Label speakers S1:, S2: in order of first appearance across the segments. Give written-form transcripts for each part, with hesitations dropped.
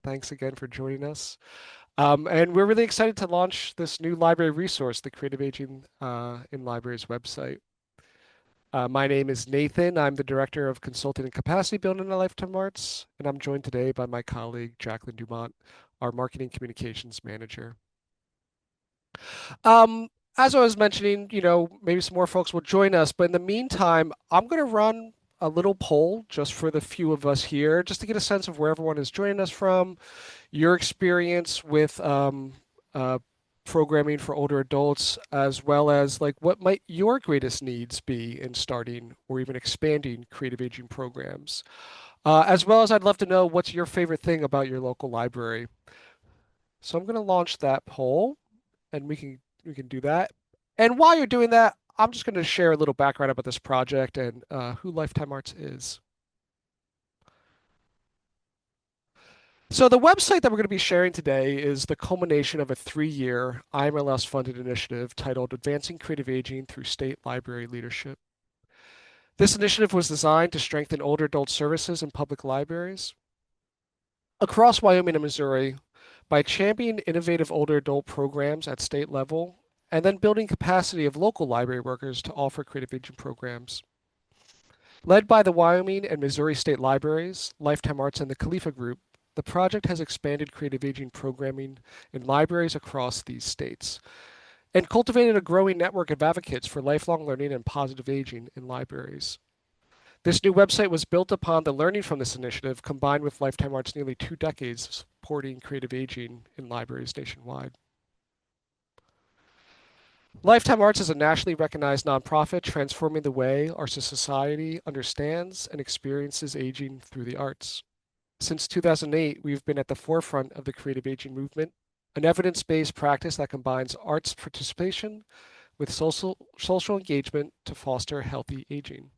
S1: Thanks again for joining us. And we're really excited to launch this new library resource, the Creative Aging in Libraries website. My name is Nathan. I'm the Director of Consulting and Capacity Building at Lifetime Arts, and I'm joined today by my colleague, Jacqueline Dumont, our Marketing Communications Manager. Um, as I was mentioning, maybe some more folks will join us, but in the meantime, I'm going to run a little poll just for the few of us here, just to get a sense of where everyone is joining us from, your experience with uh, programming for older adults, as well as like what might your greatest needs be in starting or even expanding creative aging programs. As well as I'd love to know what's your favorite thing about your local library. So I'm going to launch that poll, and we can do that. And while you're doing that, I'm just going to share a little background about this project and who Lifetime Arts is. So the website that we're going to be sharing today is the culmination of a 3-year IMLS-funded initiative titled Advancing Creative Aging Through State Library Leadership. This initiative was designed to strengthen older adult services in public libraries across Wyoming and Missouri by championing innovative older adult programs at state level and then building capacity of local library workers to offer creative aging programs. Led by the Wyoming and Missouri State Libraries, Lifetime Arts, and the Khalifa Group, the project has expanded creative aging programming in libraries across these states and cultivated a growing network of advocates for lifelong learning and positive aging in libraries. This new website was built upon the learning from this initiative, combined with Lifetime Arts' nearly 2 decades of supporting creative aging in libraries nationwide. Lifetime Arts is a nationally recognized nonprofit transforming the way our society understands and experiences aging through the arts. Since 2008, we've been at the forefront of the creative aging movement, an evidence-based practice that combines arts participation with social engagement to foster healthy aging.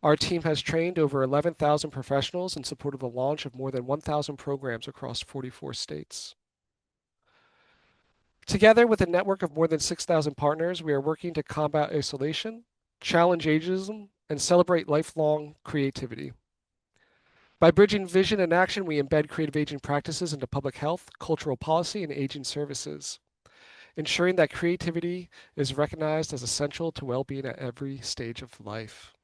S1: Our team has trained over 11,000 professionals in support of the launch of more than 1,000 programs across 44 states. Together with a network of more than 6,000 partners, we are working to combat isolation, challenge ageism, and celebrate lifelong creativity. By bridging vision and action, we embed creative aging practices into public health, cultural policy, and aging services, ensuring that creativity is recognized as essential to well-being at every stage of life.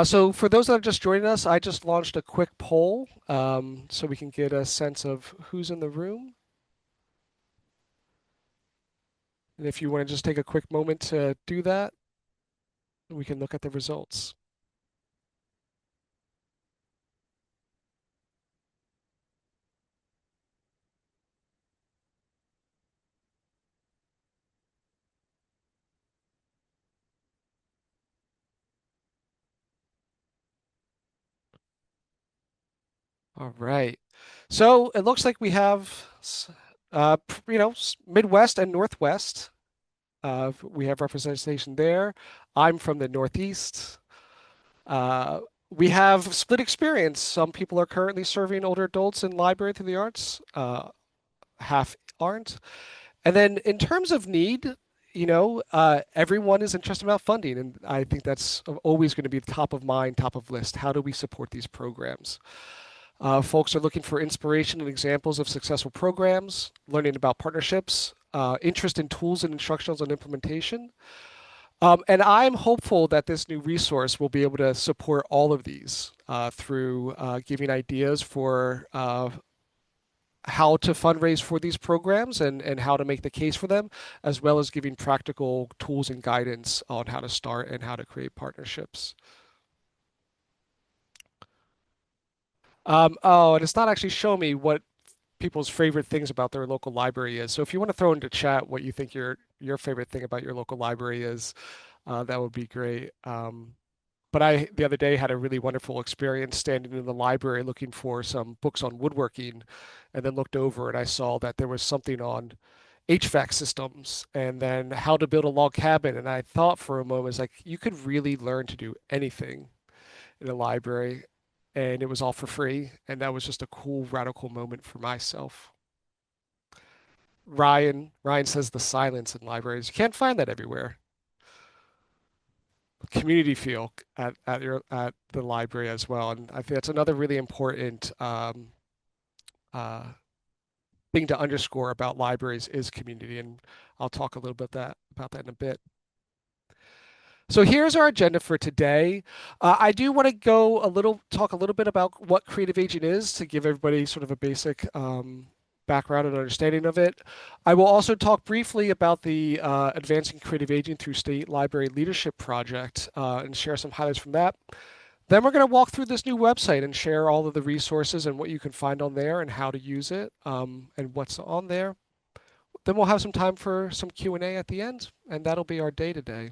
S1: So for those that are just joining us, I just launched a quick poll so we can get a sense of who's in the room. And if you want to just take a quick moment to do that, we can look at the results. All right. So it looks like we have, Midwest and Northwest. We have representation there. I'm from the Northeast. Uh, we have split experience. Some people are currently serving older adults in library through the arts. Half aren't. And then in terms of need, everyone is interested about funding, and I think that's always going to be top of mind, top of list. How do we support these programs? Folks are looking for inspiration and examples of successful programs, learning about partnerships, interest in tools and instructions on implementation. And I'm hopeful that this new resource will be able to support all of these through giving ideas for how to fundraise for these programs and how to make the case for them, as well as giving practical tools and guidance on how to start and how to create partnerships. Oh, and it's not actually showing me what people's favorite things about their local library is. So if you want to throw into chat what you think your favorite thing about your local library is, that would be great. But I the other day had a really wonderful experience standing in the library looking for some books on woodworking, and then looked over and I saw that there was something on HVAC systems and then how to build a log cabin. And I thought for a moment, it's like you could really learn to do anything in a library, and it was all for free. And that was just a cool, radical moment for myself. Ryan says the silence in libraries. You can't find that everywhere. community feel at the library as well. And I think that's another really important uh, thing to underscore about libraries is community. And I'll talk a little bit about that in a bit. So here's our agenda for today. I do want to talk a little bit about what Creative Agent is to give everybody sort of a basic background and understanding of it. I will also talk briefly about the Advancing Creative Aging through State Library Leadership Project and share some highlights from that. Then we're going to walk through this new website and share all of the resources and what you can find on there and how to use it and what's on there. Then we'll have some time for some Q&A at the end, and that'll be our day today.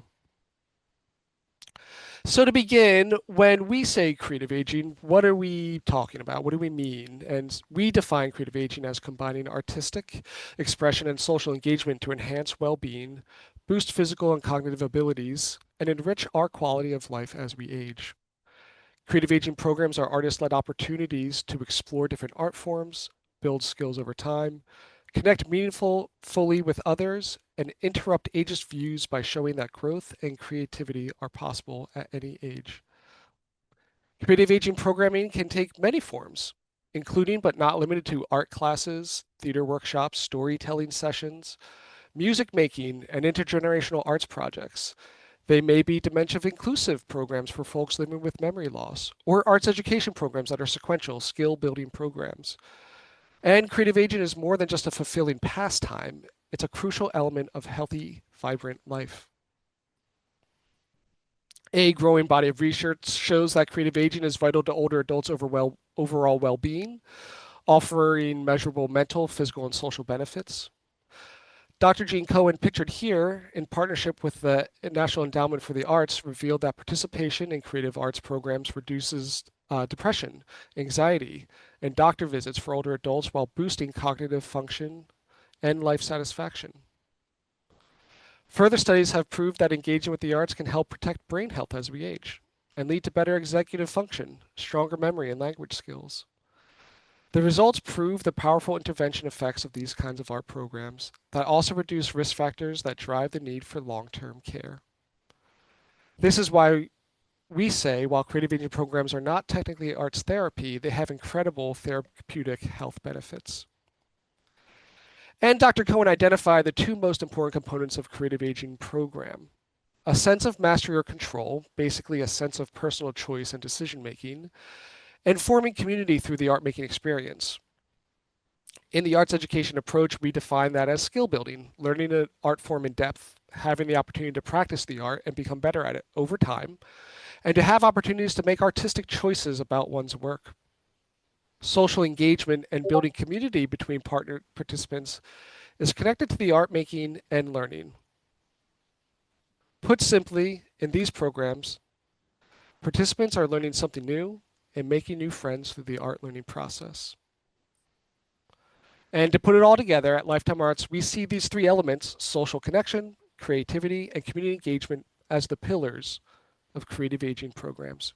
S1: So to begin, when we say creative aging, what are we talking about? What do we mean? And we define creative aging as combining artistic expression and social engagement to enhance well-being, boost physical and cognitive abilities, and enrich our quality of life as we age. Creative aging programs are artist-led opportunities to explore different art forms, build skills over time, connect fully with others, and interrupt ageist views by showing that growth and creativity are possible at any age. Creative aging programming can take many forms, including but not limited to art classes, theater workshops, storytelling sessions, music making, and intergenerational arts projects. They may be dementia-inclusive programs for folks living with memory loss, or arts education programs that are sequential, skill-building programs. And creative aging is more than just a fulfilling pastime. It's a crucial element of healthy, vibrant life. A growing body of research shows that creative aging is vital to older adults' overall well-being, offering measurable mental, physical, and social benefits. Dr. Jean Cohen, pictured here in partnership with the National Endowment for the Arts, revealed that participation in creative arts programs reduces depression, anxiety, and doctor visits for older adults while boosting cognitive function and life satisfaction. Further studies have proved that engaging with the arts can help protect brain health as we age and lead to better executive function, stronger memory, and language skills. The results prove the powerful intervention effects of these kinds of art programs that also reduce risk factors that drive the need for long-term care. This is why we say while creative aging programs are not technically arts therapy, they have incredible therapeutic health benefits. And Dr. Cohen identified the two most important components of creative aging program. A sense of mastery or control, basically a sense of personal choice and decision making, and forming community through the art making experience. In the arts education approach, we define that as skill building, learning an art form in depth, having the opportunity to practice the art and become better at it over time, and to have opportunities to make artistic choices about one's work. Social engagement and building community between partner participants is connected to the art making and learning. Put simply, in these programs, participants are learning something new and making new friends through the art learning process. And to put it all together at Lifetime Arts, we see these three elements, social connection, creativity, and community engagement, as the pillars of creative aging programs.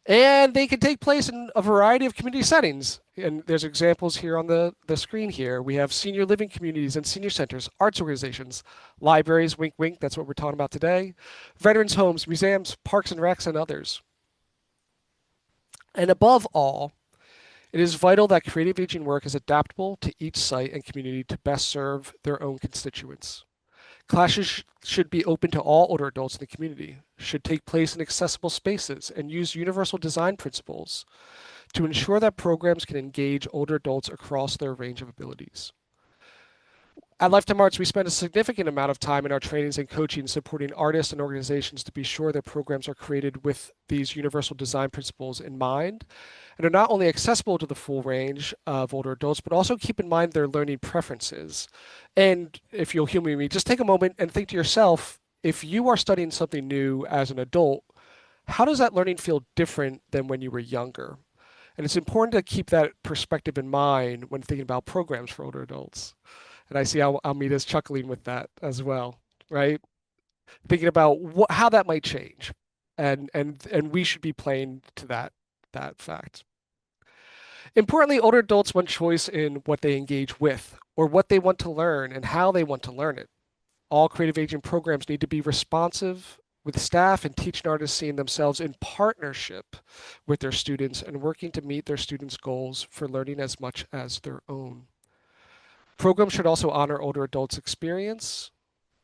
S1: And they can take place in a variety of community settings. And there's examples here on the screen here. We have senior living communities and senior centers, arts organizations, libraries, wink, wink, that's what we're talking about today, veterans homes, museums, parks and recs, and others. And above all, it is vital that creative aging work is adaptable to each site and community to best serve their own constituents. Classes should be open to all older adults in the community, should take place in accessible spaces, and use universal design principles to ensure that programs can engage older adults across their range of abilities. At Lifetime Arts, we spend a significant amount of time in our trainings and coaching supporting artists and organizations to be sure that programs are created with these universal design principles in mind and are not only accessible to the full range of older adults, but also keep in mind their learning preferences. And if you'll humor me, just take a moment and think to yourself, if you are studying something new as an adult, how does that learning feel different than when you were younger? And it's important to keep that perspective in mind when thinking about programs for older adults. And I see Almeida's chuckling with that as well, right? Thinking about how that might change, and we should be playing to that fact. Importantly, older adults want choice in what they engage with, or what they want to learn, and how they want to learn it. All creative aging programs need to be responsive with staff and teaching artists seeing themselves in partnership with their students and working to meet their students' goals for learning as much as their own. Programs should also honor older adults' experience,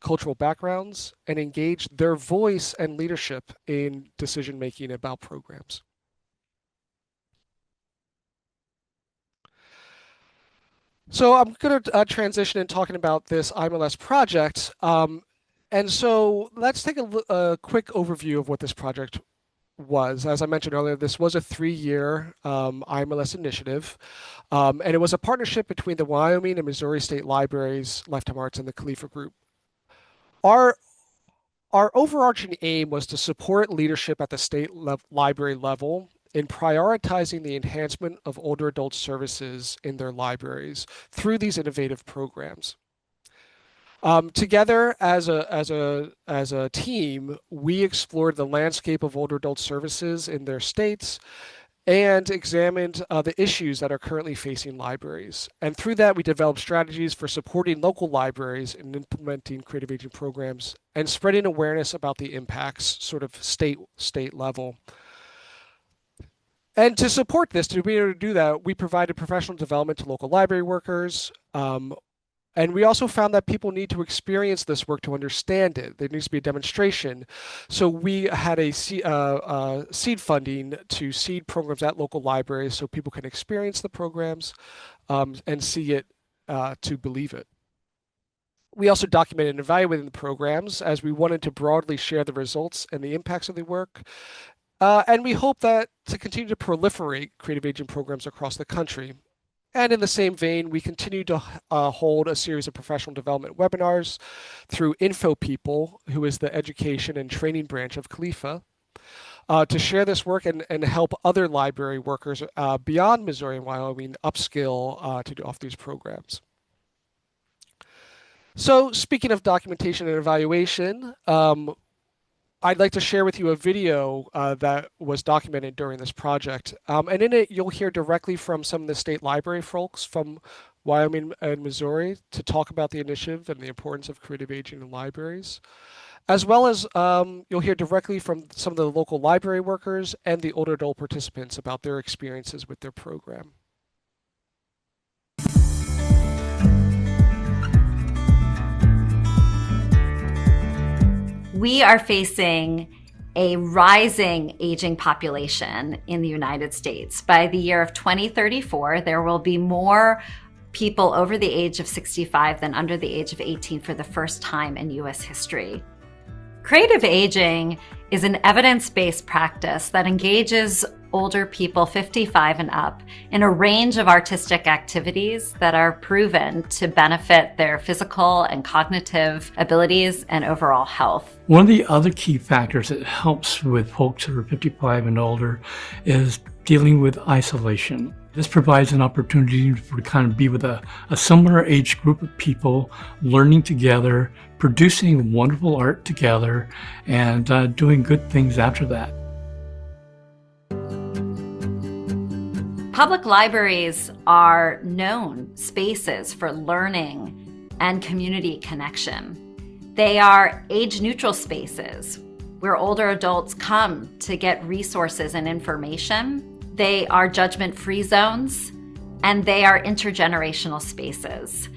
S1: cultural backgrounds, and engage their voice and leadership in decision making about programs. So I'm going to transition in talking about this IMLS project. And so let's take a quick overview of what this project was. As I mentioned earlier, this was a 3-year IMLS initiative, and it was a partnership between the Wyoming and Missouri State Libraries, Lifetime Arts, and the Khalifa Group. Our overarching aim was to support leadership at the state library level in prioritizing the enhancement of older adult services in their libraries through these innovative programs. Together as a team, we explored the landscape of older adult services in their states and examined the issues that are currently facing libraries. And through that, we developed strategies for supporting local libraries in implementing creative aging programs and spreading awareness about the impacts, sort of state level. And to support this, to be able to do that, we provided professional development to local library workers. And we also found that people need to experience this work to understand it. There needs to be a demonstration. So we had a seed funding to seed programs at local libraries so people can experience the programs and see it to believe it. We also documented and evaluated the programs as we wanted to broadly share the results and the impacts of the work. And we hope that to continue to proliferate creative aging programs across the country. And in the same vein, we continue to hold a series of professional development webinars through InfoPeople, who is the education and training branch of Khalifa, to share this work and help other library workers beyond Missouri and Wyoming upskill to offer these programs. So speaking of documentation and evaluation, I'd like to share with you a video that was documented during this project. And in it, you'll hear directly from some of the state library folks from Wyoming and Missouri to talk about the initiative and the importance of creative aging in libraries, as well as you'll hear directly from some of the local library workers and the older adult participants about their experiences with their program.
S2: We are facing a rising aging population in the United States. By the year of 2034, there will be more people over the age of 65 than under the age of 18 for the first time in U.S. history. Creative aging is an evidence-based practice that engages older people 55 and up in a range of artistic activities that are proven to benefit their physical and cognitive abilities and overall health.
S3: One of the other key factors that helps with folks who are 55 and older is dealing with isolation. This provides an opportunity to kind of be with a similar age group of people, learning together, producing wonderful art together, and doing good things after that.
S2: Public libraries are known spaces for learning and community connection. They are age-neutral spaces where older adults come to get resources and information. They are judgment-free zones, and they are intergenerational spaces.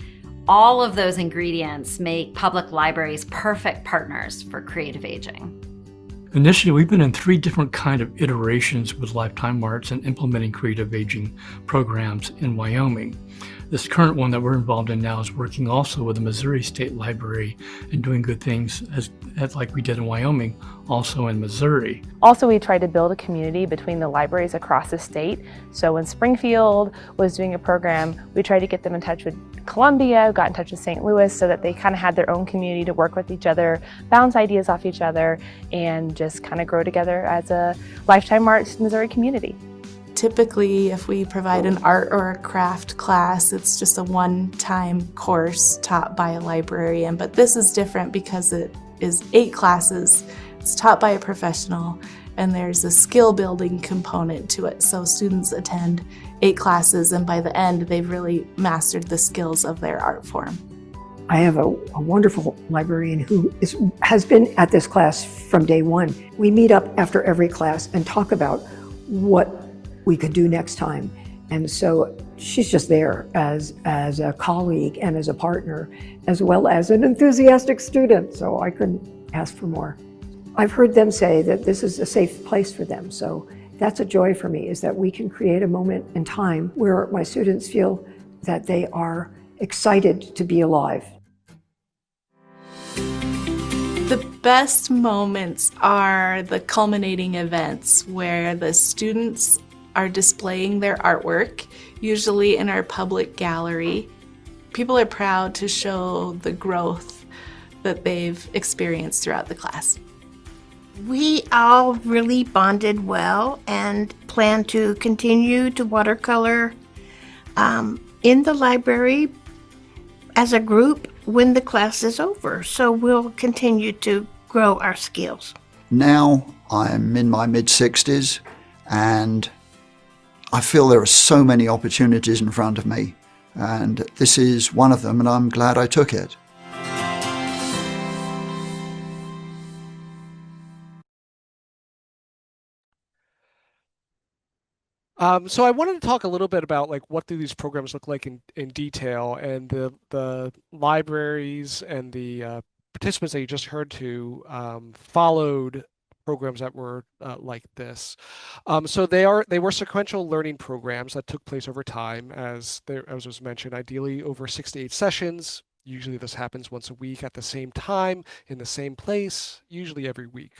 S2: All of those ingredients make public libraries perfect partners for creative aging.
S3: Initially, we've been in 3 different kind of iterations with Lifetime Arts and implementing creative aging programs in Wyoming. This current one that we're involved in now is working also with the Missouri State Library and doing good things as like we did in Wyoming, also in Missouri.
S4: Also, we tried to build a community between the libraries across the state. So when Springfield was doing a program, we tried to get them in touch with Columbia, got in touch with St. Louis so that they kind of had their own community to work with each other, bounce ideas off each other, and just kind of grow together as a Lifetime Arts Missouri community.
S5: Typically, if we provide an art or a craft class, it's just a one-time course taught by a librarian. But this is different because it is 8 classes. It's taught by a professional, and there's a skill building component to it. So students attend 8 classes, and by the end, they've really mastered the skills of their art form.
S6: I have a wonderful librarian who has been at this class from day one. We meet up after every class and talk about what we could do next time. And so she's just there as a colleague and as a partner, as well as an enthusiastic student. So I couldn't ask for more. I've heard them say that this is a safe place for them. So that's a joy for me, is that we can create a moment in time where my students feel that they are excited to be alive.
S5: The best moments are the culminating events where the students are displaying their artwork, usually in our public gallery. People are proud to show the growth that they've experienced throughout the class.
S7: We all really bonded well and plan to continue to watercolor in the library as a group when the class is over. So we'll continue to grow our skills.
S8: Now I'm in my mid-60s and I feel there are so many opportunities in front of me, and this is one of them, and I'm glad I took it.
S1: So I wanted to talk a little bit about like what do these programs look like in detail, and the libraries and the participants that you just heard followed programs that were like this. So they were sequential learning programs that took place over time, as was mentioned, ideally over 6 to 8 sessions. Usually this happens once a week at the same time, in the same place, usually every week.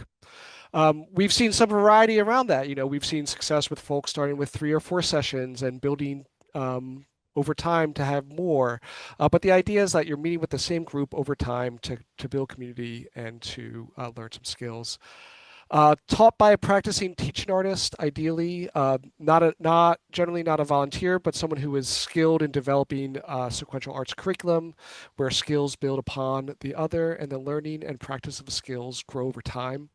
S1: We've seen some variety around that. You know, we've seen success with folks starting with 3 or 4 sessions and building over time to have more. But the idea is that you're meeting with the same group over time to build community and to learn some skills. Taught by a practicing teaching artist, ideally, generally not a volunteer, but someone who is skilled in developing sequential arts curriculum, where skills build upon the other, and the learning and practice of skills grow over time.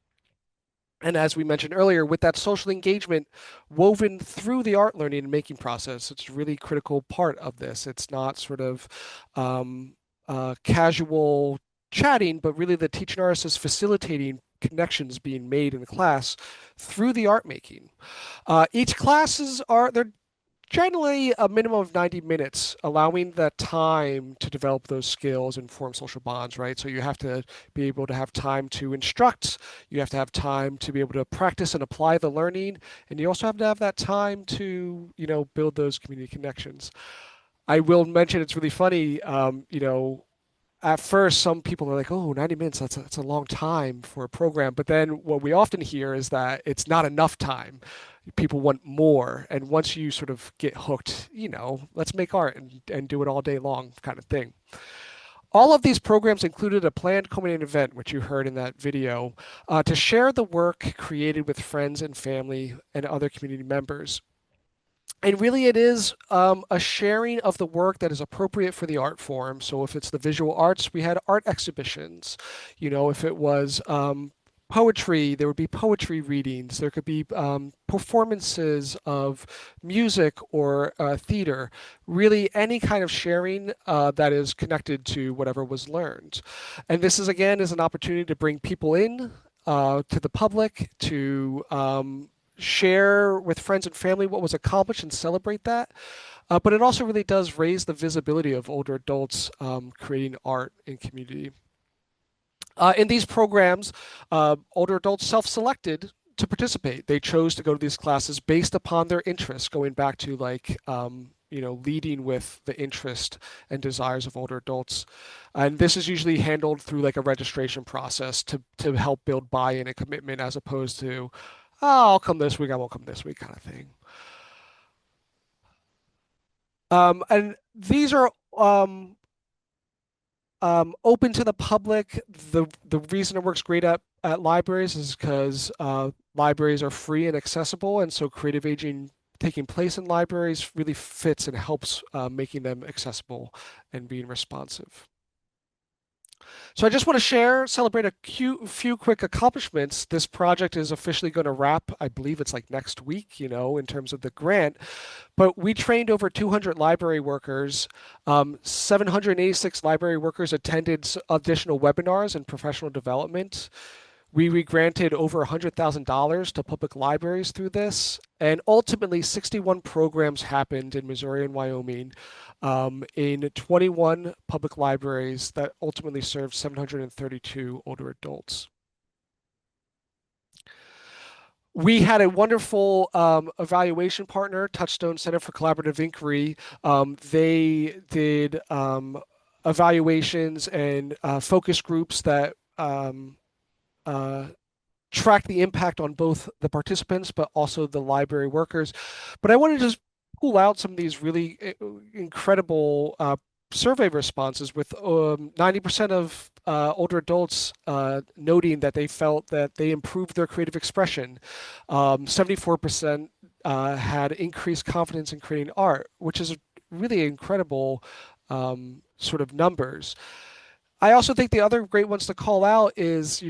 S1: And as we mentioned earlier, with that social engagement woven through the art learning and making process, it's a really critical part of this. It's not sort of casual chatting, but really the teaching artist is facilitating connections being made in the class through the art making. Each classes they're generally a minimum of 90 minutes, allowing that time to develop those skills and form social bonds, right? So you have to be able to have time to instruct, you have to have time to be able to practice and apply the learning, and you also have to have that time to, build those community connections. I will mention, it's really funny, at first, some people are like, oh, 90 minutes, that's a long time for a program. But then what we often hear is that it's not enough time. People want more. And once you sort of get hooked, let's make art and do it all day long kind of thing. All of these programs included a planned culminating event, which you heard in that video, to share the work created with friends and family and other community members. And really it is a sharing of the work that is appropriate for the art form. So if it's the visual arts, we had art exhibitions. If it was poetry, there would be poetry readings. There could be performances of music or theater. Really any kind of sharing that is connected to whatever was learned. And this is an opportunity to bring people in to the public, to share with friends and family what was accomplished and celebrate that. But it also really does raise the visibility of older adults creating art in community. In these programs, older adults self-selected to participate. They chose to go to these classes based upon their interests, going back to leading with the interest and desires of older adults. And this is usually handled through like a registration process to help build buy-in and commitment, as opposed to, oh, I'll come this week, I won't come this week kind of thing. And these are open to the public. The reason it works great at libraries is because libraries are free and accessible, and so creative aging taking place in libraries really fits and helps making them accessible and being responsive. So I just want to celebrate a few quick accomplishments. This project is officially going to wrap, I believe it's like next week, in terms of the grant. But we trained over 200 library workers. 786 library workers attended additional webinars and professional development. We granted over $100,000 to public libraries through this, and ultimately 61 programs happened in Missouri and Wyoming in 21 public libraries that ultimately served 732 older adults. We had a wonderful evaluation partner, Touchstone Center for Collaborative Inquiry. They did evaluations and focus groups that track the impact on both the participants, but also the library workers. But I want to just pull out some of these really incredible survey responses with 90% of older adults noting that they felt that they improved their creative expression. 74% had increased confidence in creating art, which is really incredible sort of numbers. I also think the other great ones to call out is,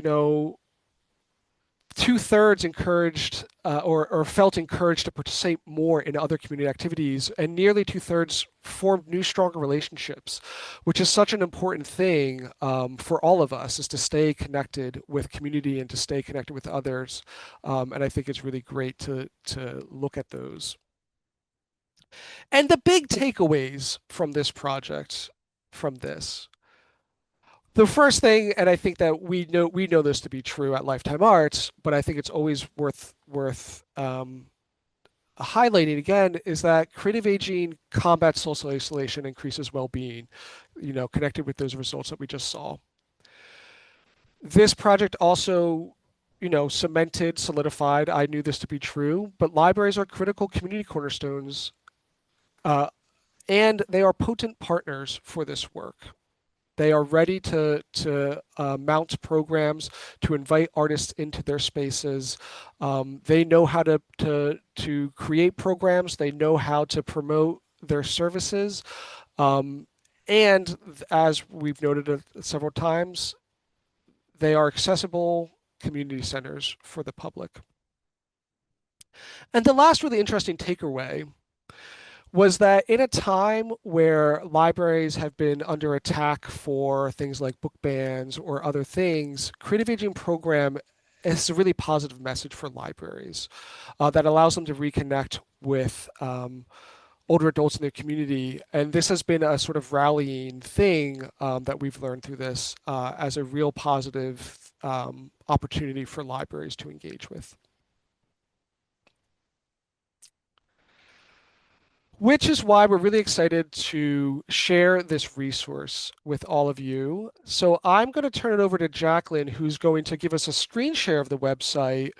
S1: 2/3 encouraged or felt encouraged to participate more in other community activities, and nearly 2/3 formed new, stronger relationships, which is such an important thing for all of us, is to stay connected with community and to stay connected with others. And I think it's really great to look at those. And the big takeaways from this project, from this. The first thing, and I think that we know this to be true at Lifetime Arts, but I think it's always worth highlighting again, is that creative aging combats social isolation, increases well-being, connected with those results that we just saw. This project also, solidified, I knew this to be true, but libraries are critical community cornerstones, and they are potent partners for this work. They are ready to mount programs, to invite artists into their spaces. They know how to create programs. They know how to promote their services. And as we've noted several times, they are accessible community centers for the public. And the last really interesting takeaway was that in a time where libraries have been under attack for things like book bans or other things, Creative Aging Program is a really positive message for libraries that allows them to reconnect with older adults in their community. And this has been a sort of rallying thing that we've learned through this as a real positive opportunity for libraries to engage with. Which is why we're really excited to share this resource with all of you. So I'm going to turn it over to Jacqueline, who's going to give us a screen share of the website,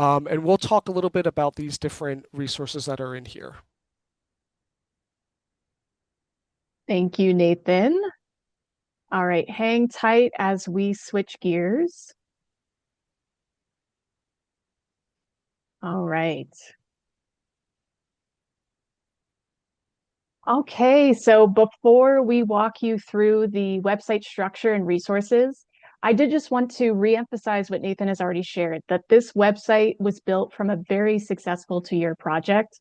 S1: and we'll talk a little bit about these different resources that are in here.
S4: Thank you, Nathan. All right, hang tight as we switch gears. All right. Okay, so before we walk you through the website structure and resources, I did just want to reemphasize what Nathan has already shared, that this website was built from a very successful 2-year project,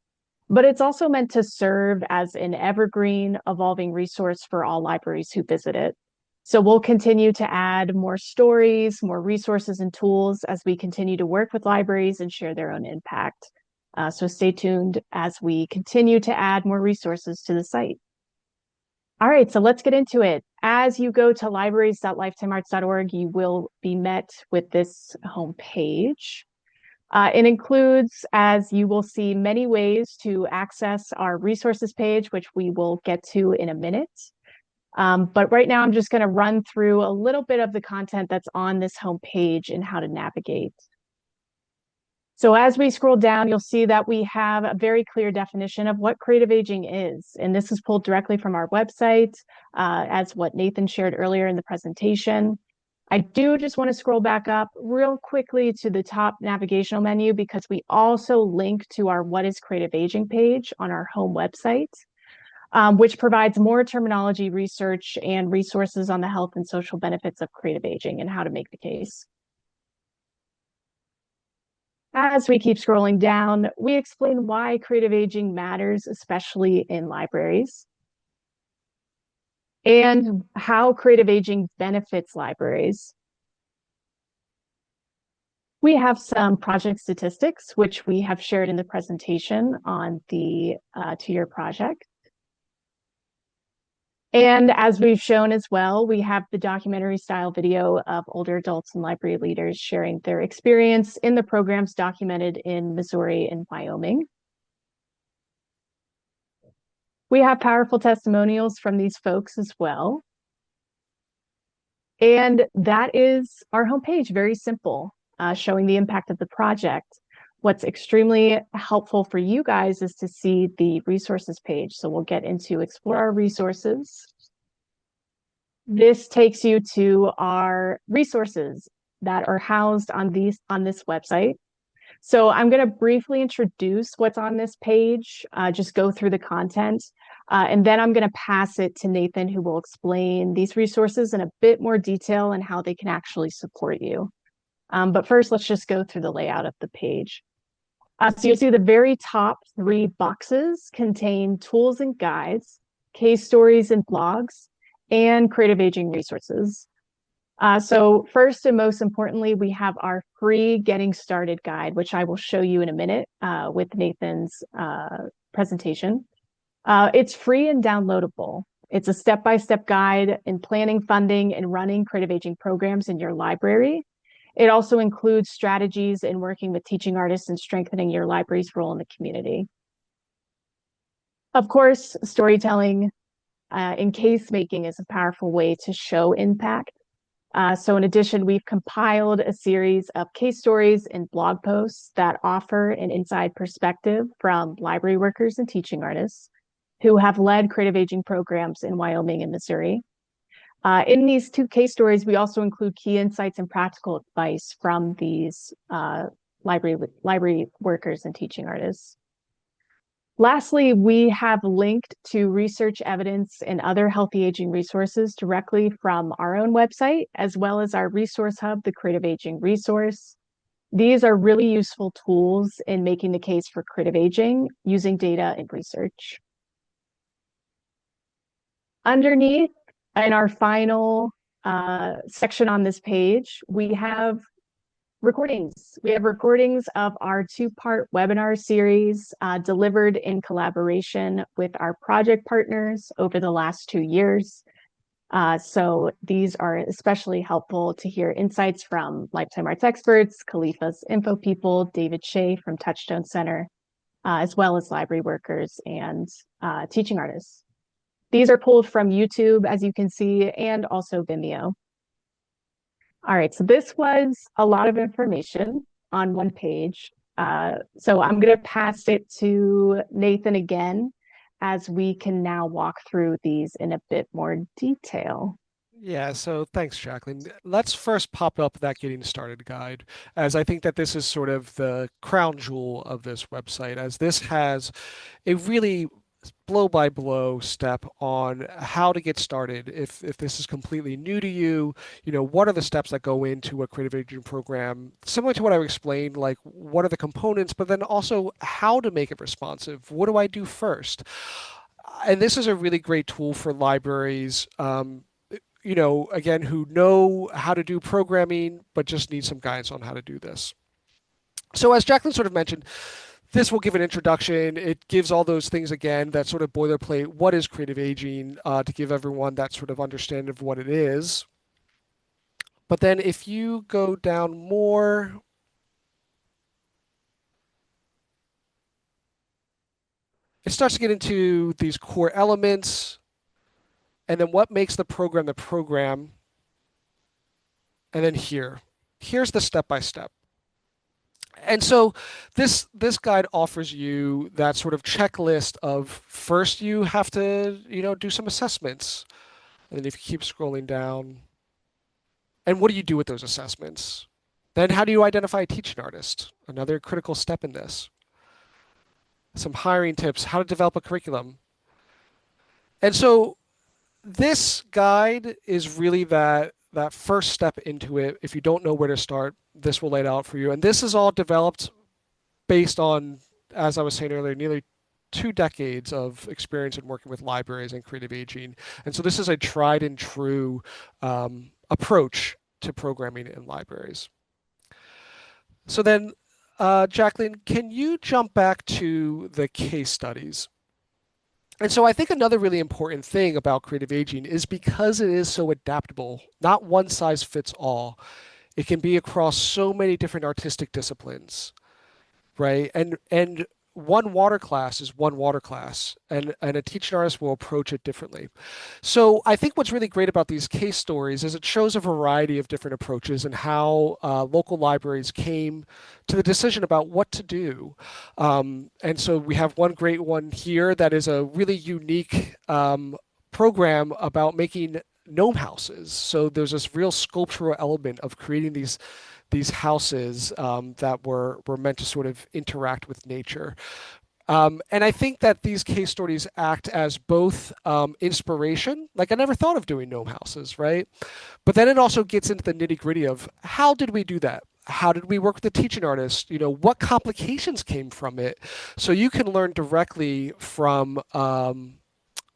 S4: but it's also meant to serve as an evergreen, evolving resource for all libraries who visit it. So we'll continue to add more stories, more resources and tools as we continue to work with libraries and share their own impact. So stay tuned as we continue to add more resources to the site. All right, so let's get into it. As you go to libraries.lifetimearts.org, you will be met with this homepage. It includes, as you will see, many ways to access our resources page, which we will get to in a minute. But right now, I'm just going to run through a little bit of the content that's on this homepage and how to navigate. So as we scroll down, you'll see that we have a very clear definition of what creative aging is. And this is pulled directly from our website, as what Nathan shared earlier in the presentation. I do just want to scroll back up real quickly to the top navigational menu, because we also link to our What is Creative Aging page on our home website.
S9: which provides more terminology research and resources on the health and social benefits of creative aging and how to make the case. As we keep scrolling down, we explain why creative aging matters, especially in libraries, and how creative aging benefits libraries. We have some project statistics, which we have shared in the presentation on the two-year project. And as we've shown as well, we have the documentary style video of older adults and library leaders sharing their experience in the programs documented in Missouri and Wyoming. We have powerful testimonials from these folks as well. And that is our homepage, very simple, showing the impact of the project. What's extremely helpful for you guys is to see the resources page. So we'll get into Explore Our Resources. This takes you to our resources that are housed on this website. So I'm going to briefly introduce what's on this page, just go through the content, and then I'm going to pass it to Nathan, who will explain these resources in a bit more detail and how they can actually support you. But first, let's just go through the layout of the page. So you'll see the very top 3 boxes contain tools and guides, case stories and blogs, and creative aging resources. So first and most importantly, we have our free Getting Started guide, which I will show you in a minute with Nathan's presentation. It's free and downloadable. It's a step-by-step guide in planning, funding, and running creative aging programs in your library. It also includes strategies in working with teaching artists and strengthening your library's role in the community. Of course, storytelling and case making is a powerful way to show impact. So in addition, we've compiled a series of case stories and blog posts that offer an inside perspective from library workers and teaching artists who have led creative aging programs in Wyoming and Missouri. In these 2 case stories, we also include key insights and practical advice from these library workers and teaching artists. Lastly, we have linked to research evidence and other healthy aging resources directly from our own website, as well as our resource hub, the Creative Aging Resource. These are really useful tools in making the case for creative aging using data and research. Underneath, in our final section on this page, we have recordings. We have recordings of our 2-part webinar series delivered in collaboration with our project partners over the last 2 years. So these are especially helpful to hear insights from Lifetime Arts experts, Khalifa's Info People, David Shea from Touchstone Center, as well as library workers and teaching artists. These are pulled from YouTube, as you can see, and also Vimeo. All right, so this was a lot of information on one page. So I'm going to pass it to Nathan again, as we can now walk through these in a bit more detail.
S1: Yeah, so thanks, Jacqueline. Let's first pop up that Getting Started guide, as I think that this is sort of the crown jewel of this website, as this has a really blow-by-blow step on how to get started. If this is completely new to you, what are the steps that go into a creative aging program? Similar to what I explained, like what are the components, but then also how to make it responsive. What do I do first? And this is a really great tool for libraries, again, who know how to do programming, but just need some guidance on how to do this. So as Jacqueline sort of mentioned, this will give an introduction. It gives all those things again, that sort of boilerplate. What is creative aging, to give everyone that sort of understanding of what it is. But then if you go down more, it starts to get into these core elements, and then what makes the program, and then here's the step-by-step. And so this guide offers you that sort of checklist of, first you have to, do some assessments. And then if you keep scrolling down, and what do you do with those assessments? Then how do you identify a teaching artist? Another critical step in this. Some hiring tips, how to develop a curriculum. And so this guide is really that first step into it. If you don't know where to start, this will lay it out for you. And this is all developed based on, as I was saying earlier, nearly 2 decades of experience in working with libraries and creative aging. And so this is a tried and true approach to programming in libraries. So then, Jacqueline, can you jump back to the case studies? And so I think another really important thing about creative aging is because it is so adaptable, not one size fits all. It can be across so many different artistic disciplines, right? And one water class is one water class, and a teaching artist will approach it differently. So I think what's really great about these case stories is it shows a variety of different approaches and how local libraries came to the decision about what to do. And so we have one great one here that is a really unique program about making gnome houses. So there's this real sculptural element of creating these houses that were meant to sort of interact with nature. And I think that these case stories act as both inspiration, like I never thought of doing gnome houses, right? But then it also gets into the nitty gritty of how did we do that? How did we work with the teaching artist? You know, what complications came from it? So you can learn directly from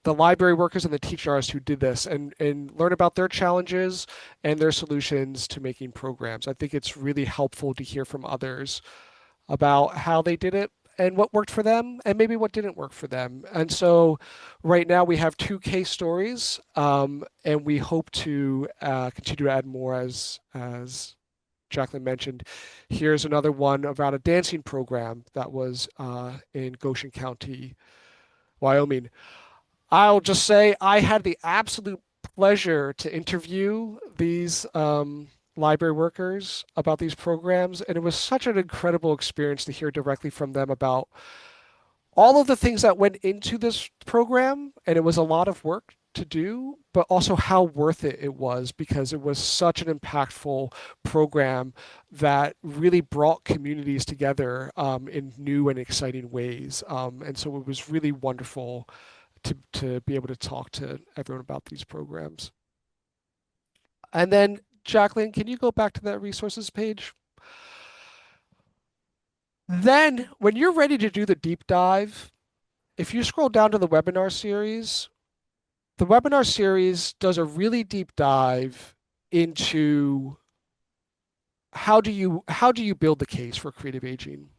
S1: the library workers and the teaching artists who did this and learn about their challenges and their solutions to making programs. I think it's really helpful to hear from others about how they did it and what worked for them and maybe what didn't work for them. And so right now we have 2 case stories and we hope to continue to add more as Jacqueline mentioned. Here's another one about a dancing program that was in Goshen County, Wyoming. I'll just say I had the absolute pleasure to interview these library workers about these programs, and it was such an incredible experience to hear directly from them about all of the things that went into this program, and it was a lot of work to do, but also how worth it it was because it was such an impactful program that really brought communities together in new and exciting ways. And so it was really wonderful to be able to talk to everyone about these programs. And then, Jacqueline, can you go back to that resources page? Then, when you're ready to do the deep dive, if you scroll down to the webinar series does a really deep dive into how do you build the case for creative aging?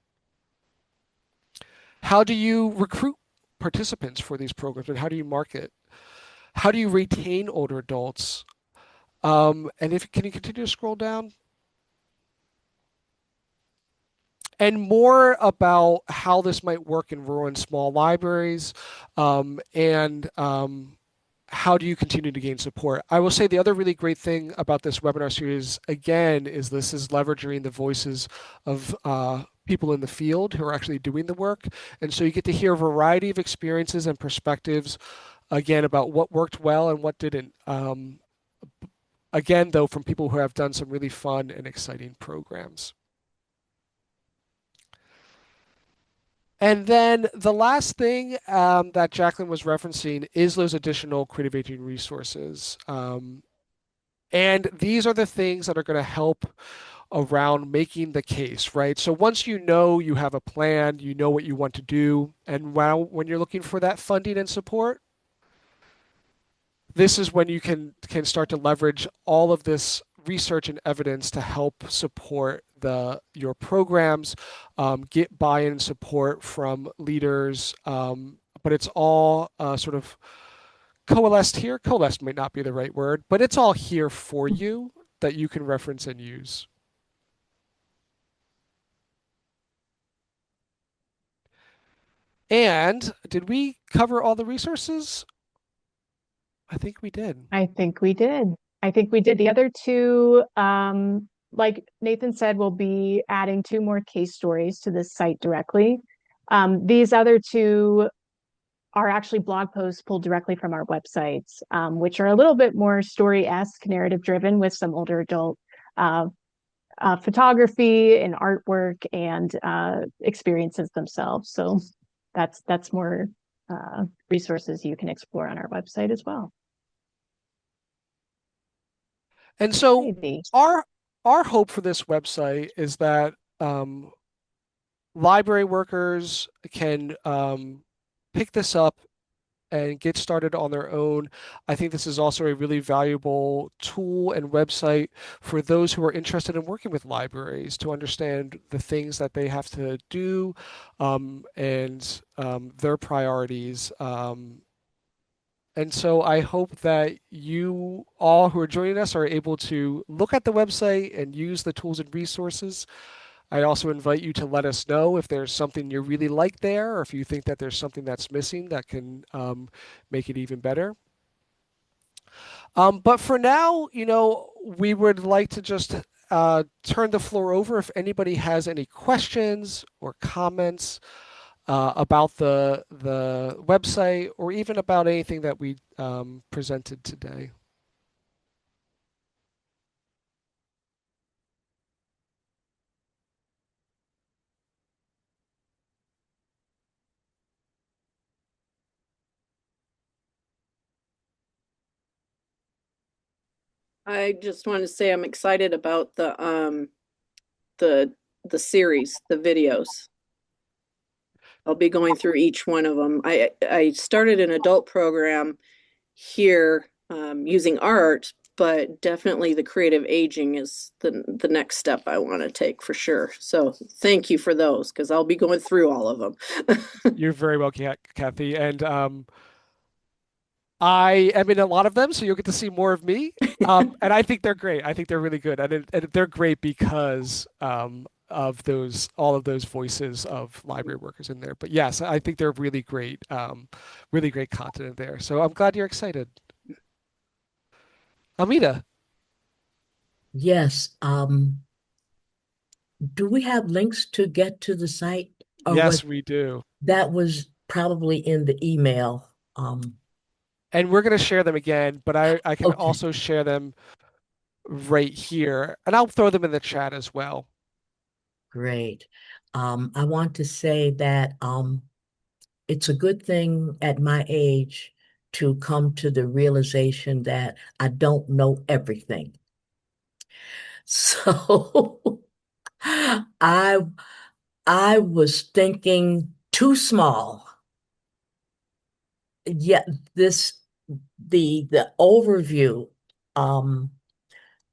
S1: How do you recruit participants for these programs and how do you market? How do you retain older adults? And can you continue to scroll down? And more about how this might work in rural and small libraries, and how do you continue to gain support? I will say the other really great thing about this webinar series, again, is this is leveraging the voices of people in the field who are actually doing the work. And so you get to hear a variety of experiences and perspectives, again, about what worked well and what didn't. Again, though, from people who have done some really fun and exciting programs. And then the last thing that Jacqueline was referencing is those additional creative aging resources. And these are the things that are going to help around making the case, right? So once you know you have a plan, you know what you want to do, and when you're looking for that funding and support, this is when you can start to leverage all of this research and evidence to help support your programs, get buy-in and support from leaders, but it's all sort of coalesced here. Coalesced might not be the right word, but it's all here for you that you can reference and use. And did we cover all the resources? I think we did.
S9: I think we did. I think we did. The other 2, like Nathan said, we'll be adding 2 more case stories to this site directly. These other 2 are actually blog posts pulled directly from our websites, which are a little bit more story-esque, narrative-driven with some older adult photography and artwork and experiences themselves. So that's more resources you can explore on our website as well.
S1: And so
S9: Maybe.
S1: our hope for this website is that library workers can pick this up and get started on their own. I think this is also a really valuable tool and website for those who are interested in working with libraries to understand the things that they have to do and their priorities. And so I hope that you all who are joining us are able to look at the website and use the tools and resources. I also invite you to let us know if there's something you really like there, or if you think that there's something that's missing that can make it even better. But for now, we would like to just turn the floor over if anybody has any questions or comments about the website, or even about anything that we presented today.
S10: I just want to say I'm excited about the series, the videos. I'll be going through each one of them. I started an adult program here using art, but definitely the creative aging is the next step I want to take for sure. So thank you for those, because I'll be going through all of them.
S1: You're very welcome, Kathy. And I am in a lot of them, so you'll get to see more of me. And I think they're great. I think they're really good, and they're great because of all of those voices of library workers in there. But yes, I think they're really great content in there. So I'm glad you're excited. Amita.
S11: Yes. Do we have links to get to the site?
S1: Yes, we do.
S11: That was probably in the email.
S1: And we're going to share them again, but I can also share them right here, and I'll throw them in the chat as well.
S11: Great. I want to say that it's a good thing at my age to come to the realization that I don't know everything. So I was thinking too small. Yet the overview,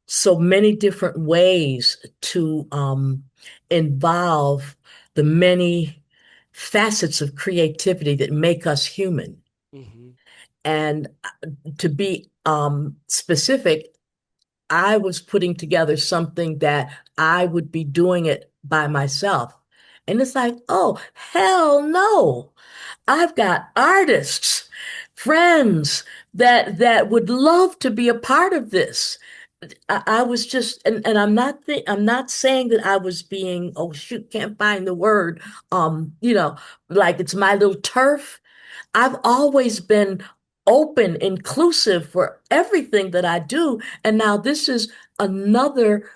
S11: so many different ways to involve the many facets of creativity that make us human.
S1: Mm-hmm.
S11: And to be specific, I was putting together something that I would be doing it by myself. And it's like, oh, hell no. I've got artists, friends that would love to be a part of this. I was just, and I'm not saying that I was being, oh shoot, can't find the word, like it's my little turf. I've always been open, inclusive for everything that I do. And now this is another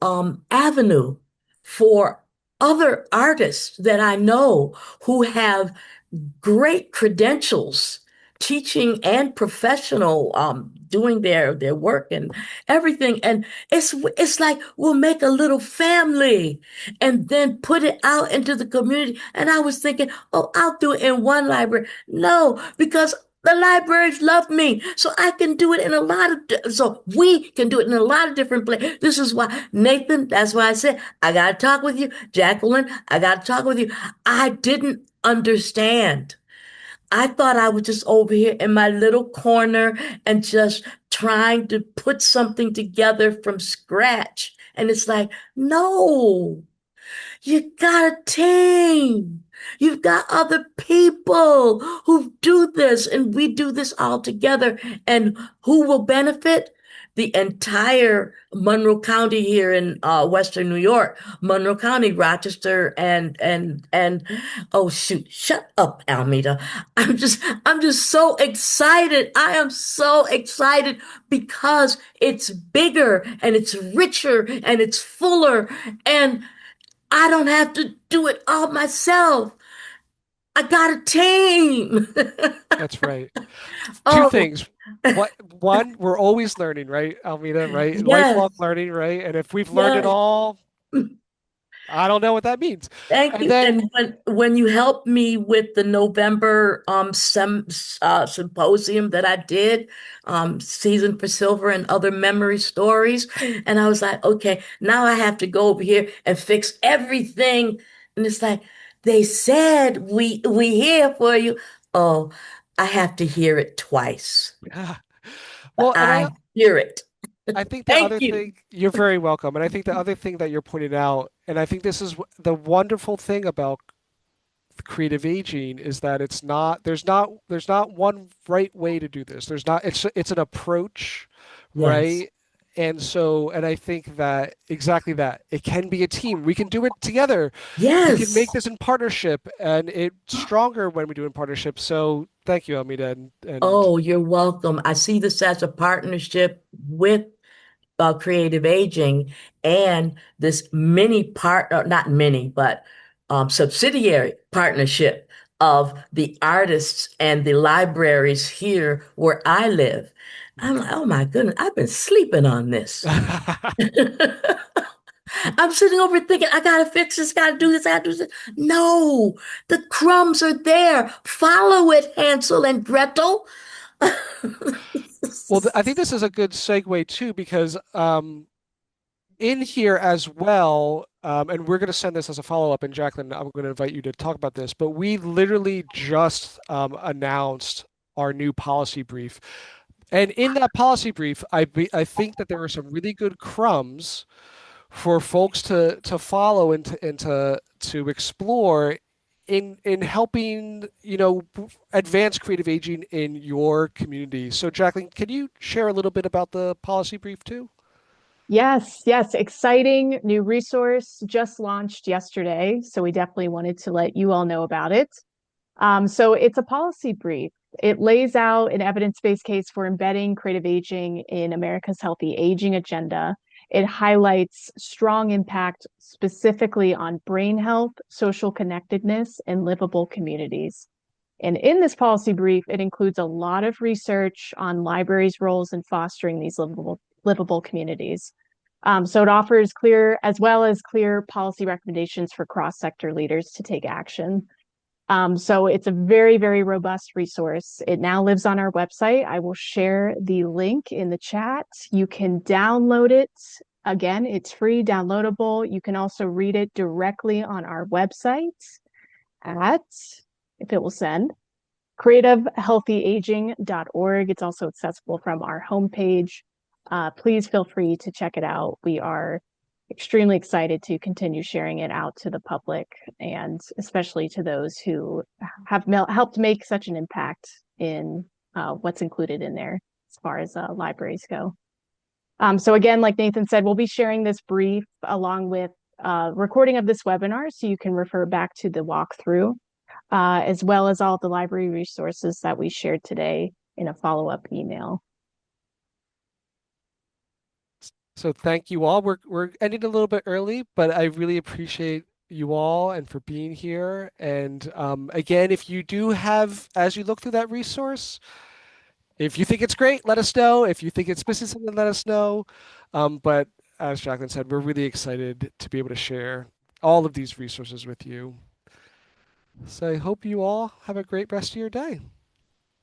S11: avenue for other artists that I know who have great credentials, teaching and professional, doing their work and everything. And it's like we'll make a little family and then put it out into the community. And I was thinking, oh, I'll do it in one library. No, because the libraries love me, so I can do it in so we can do it in a lot of different places. This is why, Nathan, that's why I said, I got to talk with you. Jacqueline, I got to talk with you. I didn't understand. I thought I was just over here in my little corner and just trying to put something together from scratch. And it's like, no, you got a team. You've got other people who do this, and we do this all together. And who will benefit? The entire Monroe County here in Western New York, Monroe County, Rochester, and oh shoot, shut up, Almeda. I'm just so excited. I am so excited because it's bigger and it's richer and it's fuller, and I don't have to do it all myself. I got a team.
S1: That's right. Two
S11: Oh,
S1: things. What one, we're always learning, right, Almeda, right?
S11: yes,
S1: Lifelong learning, right? And if we've learned it
S11: yes.
S1: all, I don't know what that means.
S11: Thank
S1: And
S11: you.
S1: then
S11: And when you helped me with the November symposium that I did, Season for Silver and Other Memory Stories, and I was like, okay, now I have to go over here and fix everything. And it's like they said we here for you. Oh, I have to hear it twice.
S1: well, and
S11: I hear it.
S1: I think the
S11: Thank
S1: other
S11: you.
S1: thing, you're very welcome. And I think the other thing that you're pointing out, and I think this is the wonderful thing about creative aging is that there's not one right way to do this. There's not it's an approach,
S11: Yes.
S1: right? And I think that exactly that. It can be a team. We can do it together. We can make
S11: Yes.
S1: this in partnership and it's stronger when we do it in partnership. So thank you, Amita, and
S11: Oh, you're welcome. I see this as a partnership with creative aging and this mini partner, not mini, but subsidiary partnership of the artists and the libraries here where I live. I'm like, oh my goodness, I've been sleeping on this. I'm sitting over thinking, I gotta fix this, gotta do this, I gotta do this. No, the crumbs are there. Follow it, Hansel and Gretel.
S1: well, I think this is a good segue too, because in here as well, and we're going to send this as a follow-up, and Jacqueline, I'm going to invite you to talk about this, but we literally just announced our new policy brief. And in that policy brief, I think that there are some really good crumbs for folks to follow and to explore in helping, advance creative aging in your community. So Jacqueline, can you share a little bit about the policy brief too?
S9: Yes, yes, exciting new resource just launched yesterday. So we definitely wanted to let you all know about it. So it's a policy brief. It lays out an evidence-based case for embedding creative aging in America's healthy aging agenda. It highlights strong impact specifically on brain health, social connectedness, and livable communities. And in this policy brief, it includes a lot of research on libraries' roles in fostering these livable communities. So it offers clear, as well as clear policy recommendations for cross-sector leaders to take action. So it's a very, very robust resource. It now lives on our website. I will share the link in the chat. You can download it. Again, it's free, downloadable. You can also read it directly on our website at, if it will send, creativehealthyaging.org. It's also accessible from our homepage. Please feel free to check it out. We are extremely excited to continue sharing it out to the public and especially to those who have helped make such an impact in what's included in there as far as libraries go. So again, like Nathan said, we'll be sharing this brief along with recording of this webinar so you can refer back to the walkthrough, as well as all the library resources that we shared today in a follow-up email.
S1: So thank you all. We're ending a little bit early, but I really appreciate you all and for being here. And again, if you do have, as you look through that resource, if you think it's great, let us know. If you think it's missing something, let us know. But as Jacqueline said, we're really excited to be able to share all of these resources with you. So I hope you all have a great rest of your day.